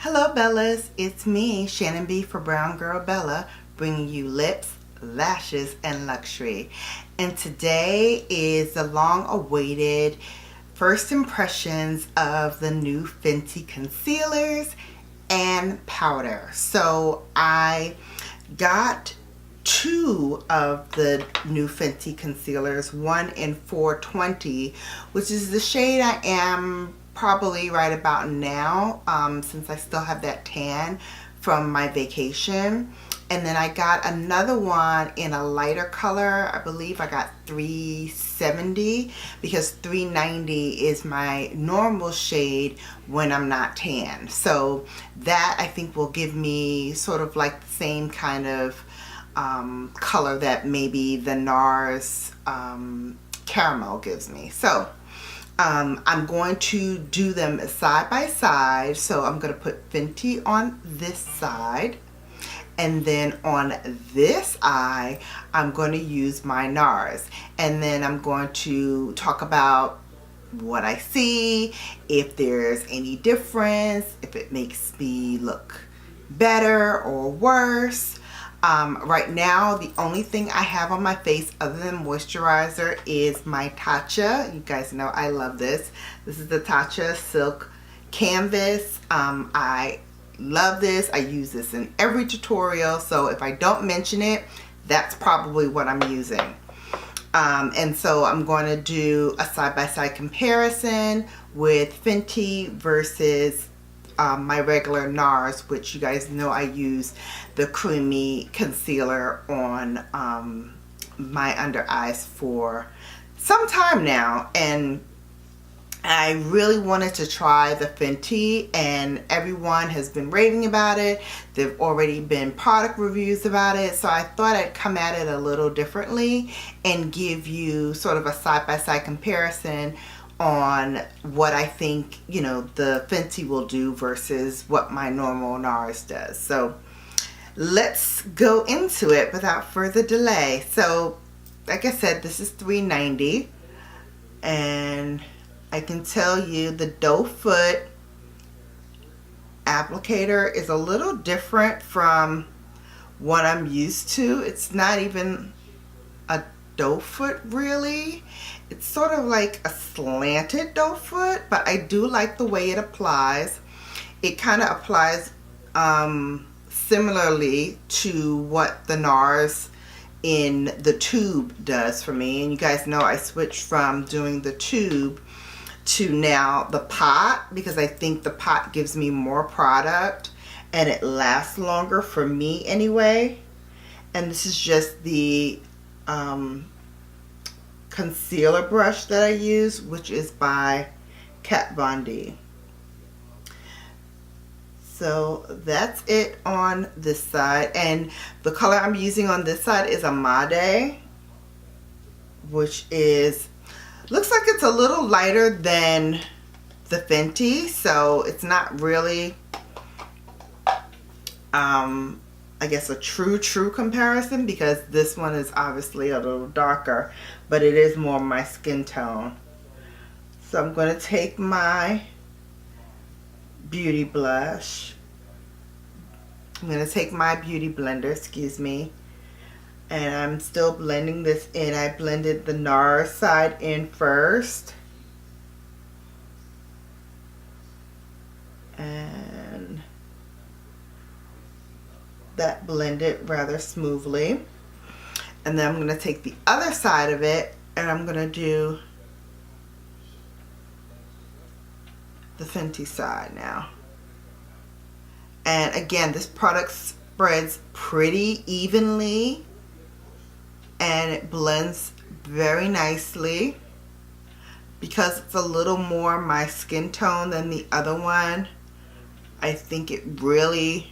Hello Bellas, it's me, Shannon B for Brown Girl Bella, bringing you lips, lashes, and luxury. And today is the long-awaited first impressions of the new Fenty concealers and powder. So I got two of the new Fenty concealers, one in 420, which is the shade I am probably right about now, since I still have that tan from my vacation. And then I got another one in a lighter color. I believe I got 370 because 390 is my normal shade when I'm not tan. So that I think will give me sort of like the same kind of color that maybe the NARS caramel gives me. So I'm going to do them side by side. So I'm going to put Fenty on this side, and then on this eye I'm going to use my NARS, and then I'm going to talk about what I see, if there's any difference, if it makes me look better or worse. Right now, the only thing I have on my face other than moisturizer is my Tatcha. You guys know I love this. This is the Tatcha Silk Canvas. I love this. I use this in every tutorial, so if I don't mention it, that's probably what I'm using. And so I'm going to do a side-by-side comparison with Fenty versus my regular NARS, which you guys know I use the creamy concealer on my under eyes for some time now, and I really wanted to try the Fenty, and everyone has been raving about it. There've already been product reviews about it, so I thought I'd come at it a little differently and give you sort of a side-by-side comparison on what I think, you know, the Fenty will do versus what my normal NARS does. So let's go into it without further delay. So like I said, this is $3.90, and I can tell you the doe foot applicator is a little different from what I'm used to. It's not even a doe foot really. It's sort of like a slanted doe foot, but I do like the way it applies. It kind of applies similarly to what the NARS in the tube does for me. And you guys know I switched from doing the tube to now the pot, because I think the pot gives me more product and it lasts longer for me anyway. And this is just the concealer brush that I use, which is by Kat Von D. So that's it on this side, and the color I'm using on this side is Amande, which is, looks like it's a little lighter than the Fenty, so it's not really I guess a true comparison, because this one is obviously a little darker, but it is more my skin tone. So I'm going to take my beauty blush. I'm going to take my beauty blender, excuse me, and I'm still blending this in. I blended the NARS side in first, and that blended rather smoothly. And then I'm going to take the other side of it and I'm going to do the Fenty side now. And again, this product spreads pretty evenly and it blends very nicely. Because it's a little more my skin tone than the other one, I think it really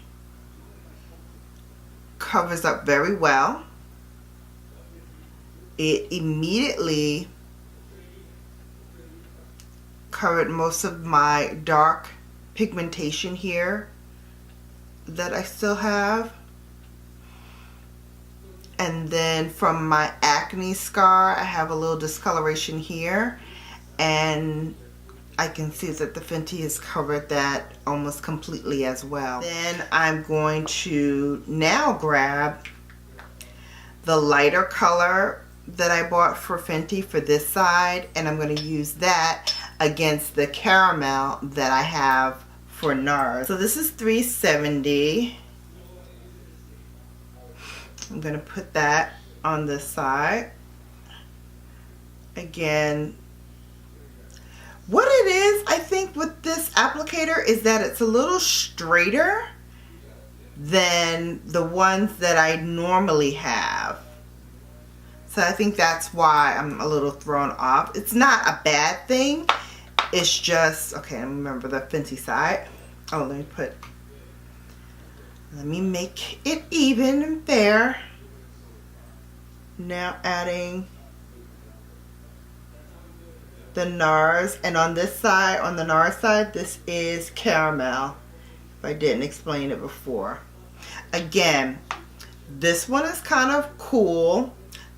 covers up very well. It immediately covered most of my dark pigmentation here that I still have. And then from my acne scar, I have a little discoloration here, and I can see that the Fenty has covered that almost completely as well. Then I'm going to now grab the lighter color that I bought for Fenty for this side, and I'm going to use that against the caramel that I have for NARS. So this is 370. I'm going to put that on this side. Again, what it is, I think, with this applicator is that it's a little straighter than the ones that I normally have. So I think that's why I'm a little thrown off. It's not a bad thing. It's just, okay, remember the Fenty side. Oh, let me make it even and fair. Now adding the NARS, and on this side, on the NARS side, this is caramel, if I didn't explain it before. Again, this one is kind of cool.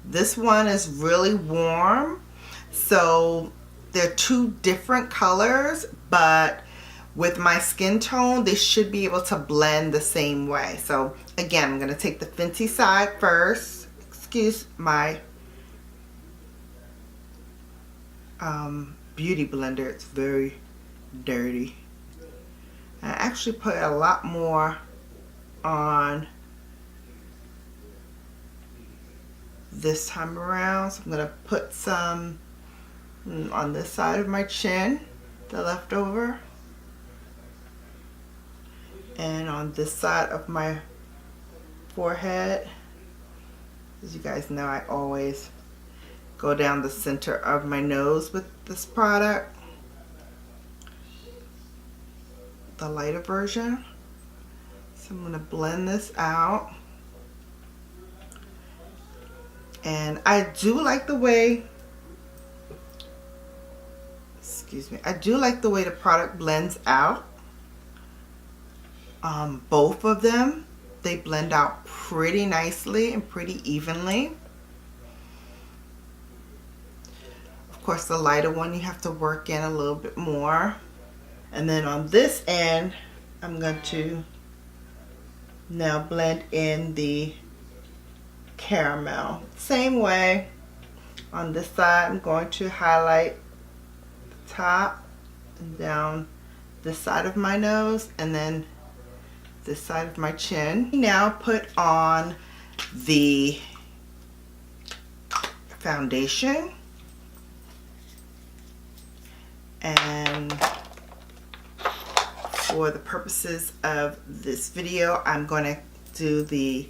This one is really warm. So they're two different colors, but with my skin tone, they should be able to blend the same way. So again, I'm going to take the Fenty side first. Excuse my beauty blender. It's very dirty. I actually put a lot more on this time around. So I'm going to put some on this side of my chin, the leftover, and on this side of my forehead. As you guys know, I always go down the center of my nose with this product, the lighter version. So I'm going to blend this out. And I do like the way, I do like the way the product blends out. Both of them, they blend out pretty nicely and pretty evenly. Of course, the lighter one you have to work in a little bit more. And then on this end, I'm going to now blend in the caramel. Same way, on this side, I'm going to highlight the top and down this side of my nose, and then this side of my chin. Now put on the foundation, and for the purposes of this video, I'm going to do the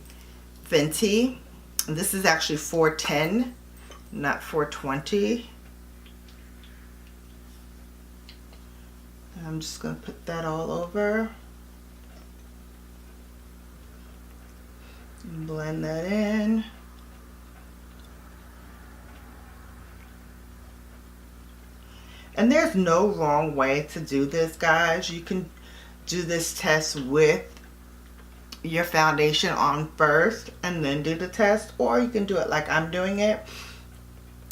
Fenty. This is actually 410, not 420. I'm just going to put that all over and blend that in. And there's no wrong way to do this, guys. You can do this test with your foundation on first and then do the test, or you can do it like I'm doing it,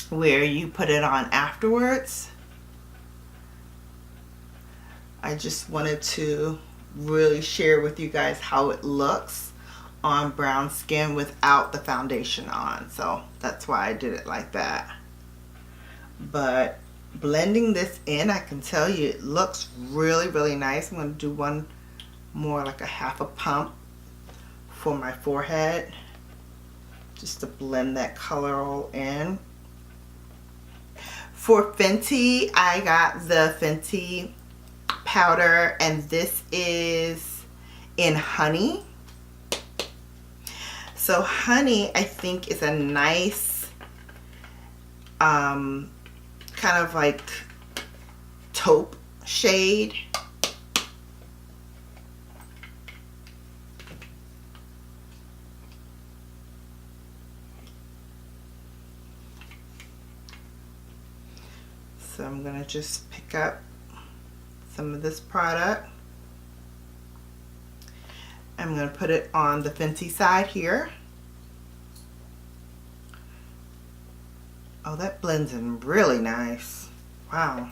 where you put it on afterwards. I just wanted to really share with you guys how it looks on brown skin without the foundation on, so that's why I did it like that. But blending this in, I can tell you it looks really, really nice. I'm going to do one more, like a half a pump for my forehead, just to blend that color all in. For Fenty, I got the Fenty powder, and this is in honey. So honey, I think, is a nice kind of like taupe shade. So I'm going to just pick up some of this product. I'm going to put it on the Fenty side here. Oh, that blends in really nice. Wow.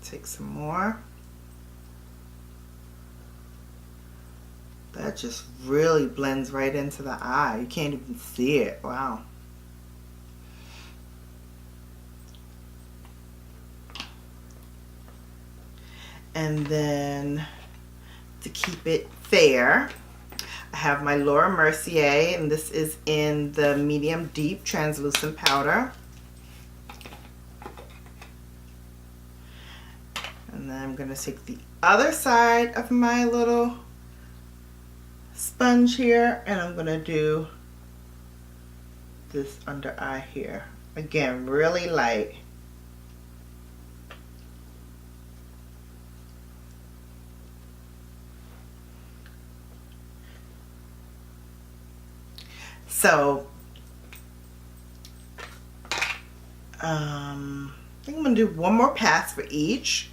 Take some more. That just really blends right into the eye. You can't even see it. Wow. And then to keep it fair, I have my Laura Mercier, and this is in the medium deep translucent powder. And then I'm going to take the other side of my little sponge here, and I'm going to do this under eye here. Again, really light. So, I think I'm going to do one more pass for each.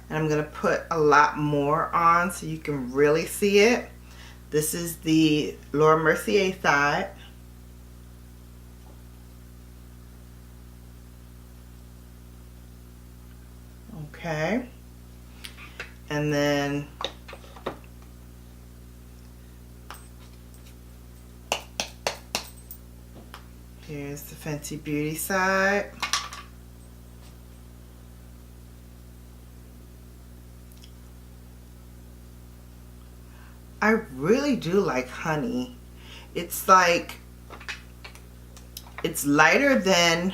And I'm going to put a lot more on so you can really see it. This is the Laura Mercier side. Okay. And then here's the Fenty Beauty side. I really do like honey. It's like, it's lighter than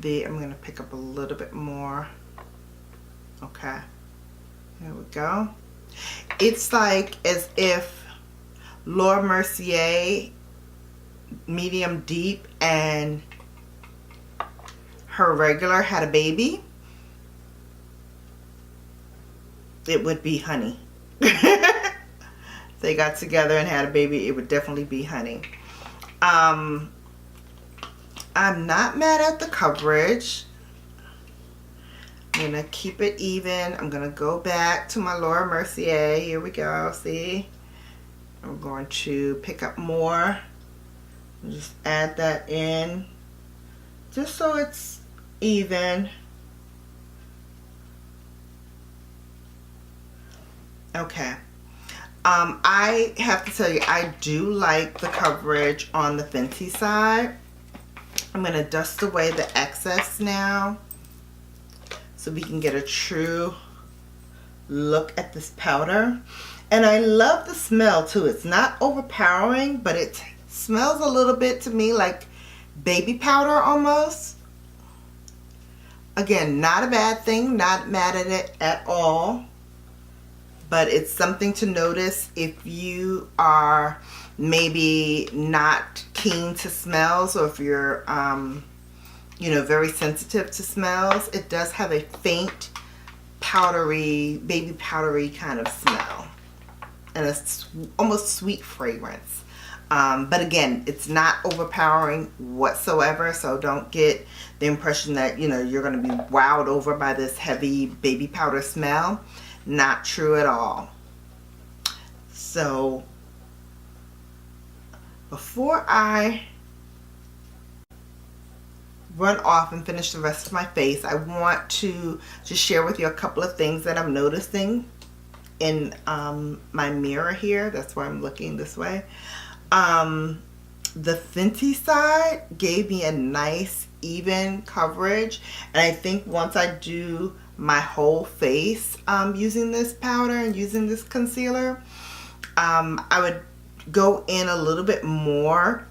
the, I'm going to pick up a little bit more. Okay. There we go. It's like as if Laura Mercier medium deep and her regular had a baby. It would be honey. If they got together and had a baby, it would definitely be honey. I'm not mad at the coverage. I'm gonna keep it even. I'm gonna go back to my Laura Mercier. Here we go. See? I'm going to pick up more. Just add that in, just so it's even. Okay. I have to tell you, I do like the coverage on the Fenty side. I'm going to dust away the excess now so we can get a true look at this powder. And I love the smell too. It's not overpowering, but it smells a little bit to me like baby powder almost. Again, not a bad thing, not mad at it at all. But it's something to notice if you are maybe not keen to smells, or if you're, you know, very sensitive to smells. It does have a faint, powdery, baby powdery kind of smell, and a almost sweet fragrance. But again, it's not overpowering whatsoever, so don't get the impression that, you know, you're going to be wowed over by this heavy baby powder smell. Not true at all. So before I run off and finish the rest of my face, I want to just share with you a couple of things that I'm noticing in my mirror here. That's why I'm looking this way. The Fenty side gave me a nice even coverage, and I think once I do my whole face using this powder and using this concealer, I would go in a little bit more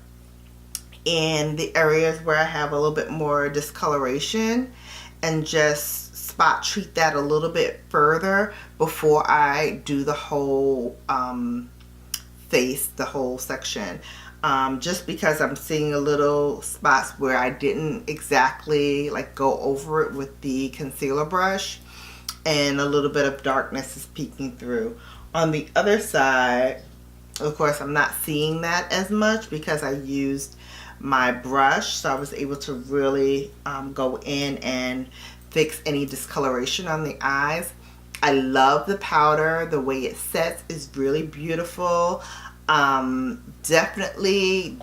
in the areas where I have a little bit more discoloration, and just spot treat that a little bit further before I do the whole face, the whole section. Just because I'm seeing a little spots where I didn't exactly like go over it with the concealer brush, and a little bit of darkness is peeking through. On the other side, of course, I'm not seeing that as much because I used my brush, so I was able to really go in and fix any discoloration on the eyes. I love the powder. The way it sets is really beautiful. Definitely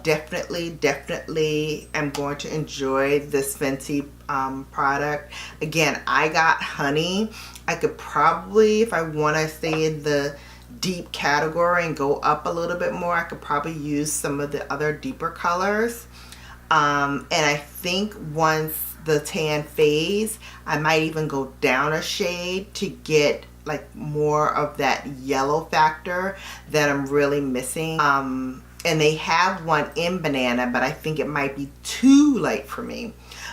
am going to enjoy this Fenty product. Again, I got honey. I could probably, if I want to stay in the deep category and go up a little bit more, I could probably use some of the other deeper colors. And I think once the tan fades, I might even go down a shade to get like more of that yellow factor that I'm really missing. And they have one in banana, but I think it might be too light for me.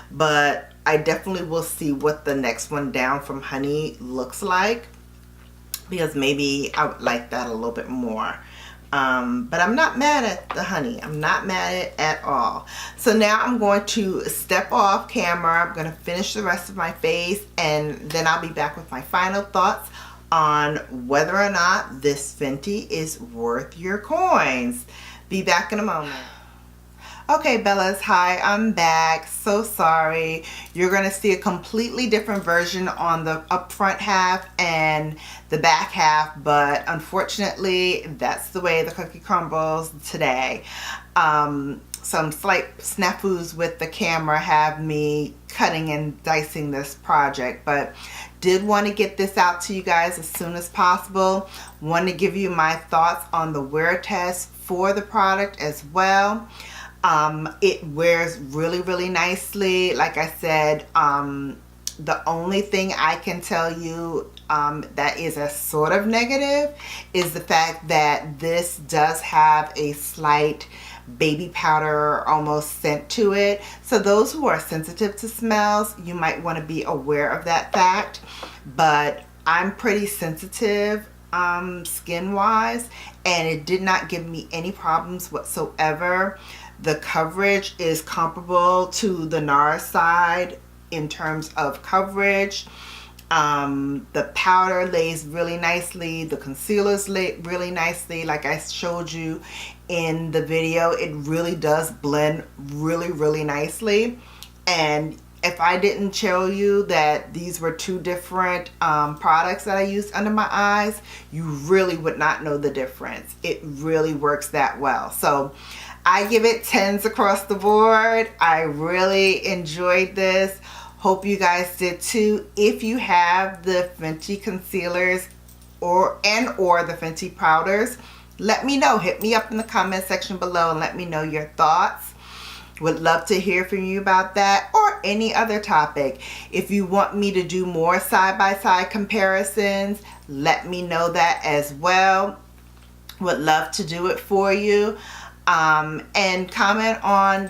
But I definitely will see what the next one down from honey looks like, because maybe I would like that a little bit more. But I'm not mad at the honey. I'm not mad at it at all. So now I'm going to step off camera. I'm going to finish the rest of my face, and then I'll be back with my final thoughts on whether or not this Fenty is worth your coins. Be back in a moment. Okay, Bellas, hi, I'm back. So sorry. You're going to see a completely different version on the upfront half and the back half, but unfortunately, that's the way the cookie crumbles today. Some slight snafus with the camera have me cutting and dicing this project, but did want to get this out to you guys as soon as possible. Want to give you my thoughts on the wear test for the product as well. It wears really nicely. Like I said, the only thing I can tell you that is a sort of negative is the fact that this does have a slight baby powder almost scent to it. So those who are sensitive to smells, you might want to be aware of that fact. But I'm pretty sensitive skin wise, and it did not give me any problems whatsoever. The coverage is comparable to the NARS side in terms of coverage. The powder lays really nicely. The concealers lay really nicely. Like I showed you in the video, it really does blend really nicely. And if I didn't show you that these were two different products that I used under my eyes, you really would not know the difference. It really works that well. So I give it 10s across the board. I really enjoyed this. Hope you guys did too. If you have the Fenty concealers or the Fenty powders, let me know. Hit me up in the comment section below and let me know your thoughts. Would love to hear from you about that or any other topic. If you want me to do more side-by-side comparisons, let me know that as well. Would love to do it for you. And comment on,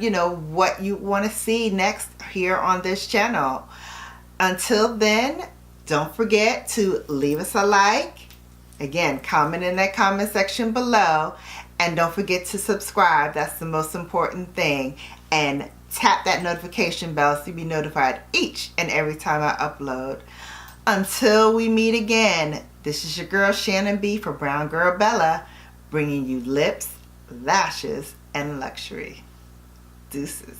what you want to see next here on this channel. Until then, don't forget to leave us a like. Again, comment in that comment section below. And don't forget to subscribe. That's the most important thing. And tap that notification bell so you'll be notified each and every time I upload. Until we meet again, this is your girl Shannon B for Brown Girl Bella, bringing you lips, lashes, and luxury. Deuces.